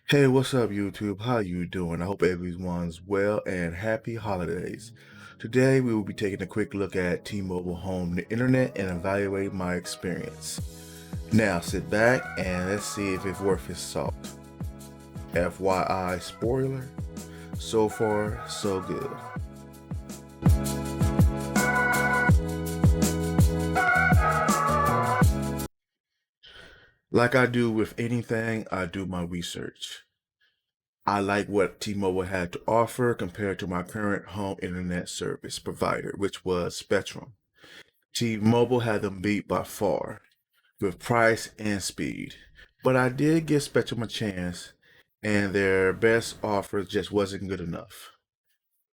Hey, what's up, YouTube? How you doing? I hope everyone's well and happy holidays. Today, we will be taking a quick look at T-Mobile Home Internet and evaluate my experience. Now, sit back and let's see if it's worth its salt. FYI spoiler, so far, so good. Like I do with anything, I do my research. I like what T-Mobile had to offer compared to my current home internet service provider, which was Spectrum. T-Mobile had them beat by far with price and speed, but I did give Spectrum a chance, and their best offer just wasn't good enough.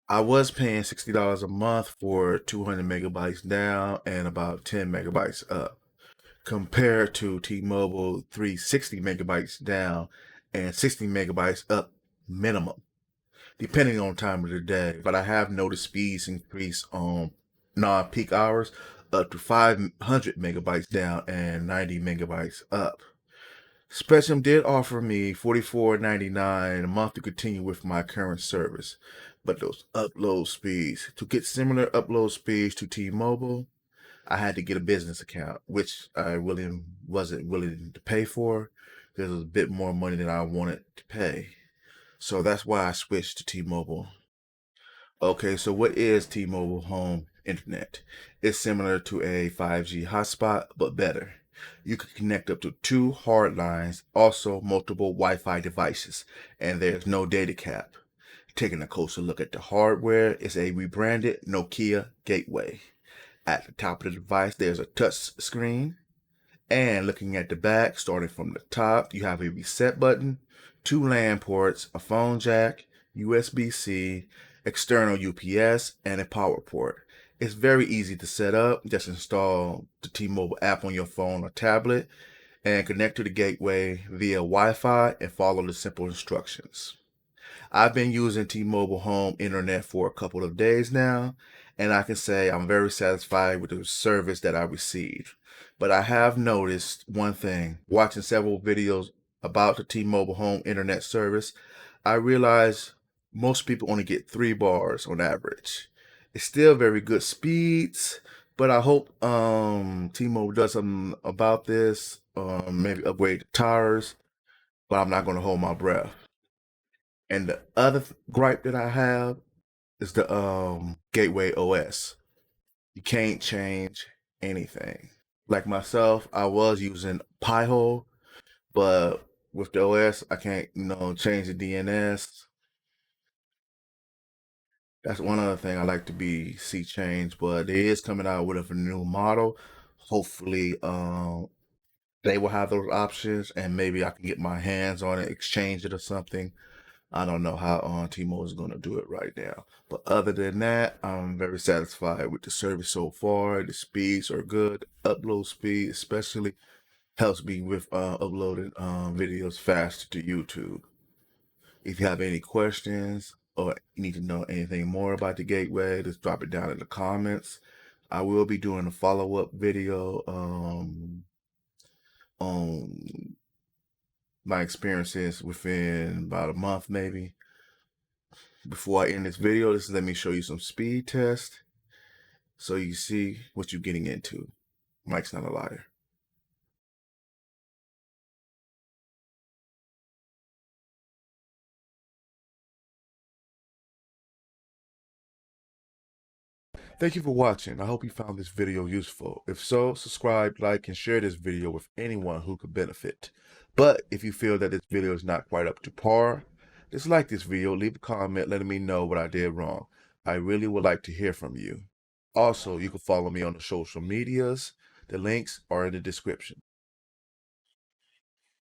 I was paying $60 a month for 200 megabytes down and about 10 megabytes up, compared to T-Mobile 360 megabytes down and 60 megabytes up minimum, depending on time of the day. But I have noticed speeds increase on non-peak hours up to 500 megabytes down and 90 megabytes up. Spectrum did offer me $44.99 a month to continue with my current service, but those upload speeds, to get similar upload speeds to T-Mobile, I had to get a business account, which I really wasn't willing to pay for because it was a bit more money than I wanted to pay. So that's why I switched to T-Mobile. Okay, so what is T-Mobile Home Internet? It's similar to a 5G hotspot, but better. You can connect up to 2 hard lines, also multiple Wi-Fi devices, and there's no data cap. Taking a closer look at the hardware, it's a rebranded Nokia gateway. At the top of the device, there's a touch screen. And looking at the back, starting from the top, you have a reset button, 2 LAN ports, a phone jack, USB-C, external UPS, and a power port. It's very easy to set up. Just install the T-Mobile app on your phone or tablet and connect to the gateway via Wi-Fi and follow the simple instructions. I've been using T-Mobile Home Internet for a couple of days now, and I can say I'm very satisfied with the service that I received. But I have noticed one thing, watching several videos about the T-Mobile Home Internet service, I realize most people only get 3 bars on average. It's still very good speeds, but I hope T-Mobile does something about this, maybe upgrade the towers, but I'm not going to hold my breath. And the other gripe that I have is the Gateway OS. You can't change anything. Like myself, I was using Pi-hole, but with the OS, I can't, change the DNS. That's one other thing I like to see change, but it is coming out with a new model. Hopefully, they will have those options, and maybe I can get my hands on it, exchange it or something. I don't know how T-Mobile is going to do it right now. But other than that, I'm very satisfied with the service so far. The speeds are good. Upload speed especially helps me with uploading videos faster to YouTube. If you have any questions or you need to know anything more about the gateway, just drop it down in the comments. I will be doing a follow-up video on my experiences within about a month maybe. Before I end this video, let me show you some speed tests so you see what you're getting into. Mike's not a liar. Thank you for watching. I hope you found this video useful. If so, subscribe, like, and share this video with anyone who could benefit. But if you feel that this video is not quite up to par, dislike this video, leave a comment letting me know what I did wrong. I really would like to hear from you. Also, you can follow me on the social medias. The links are in the description.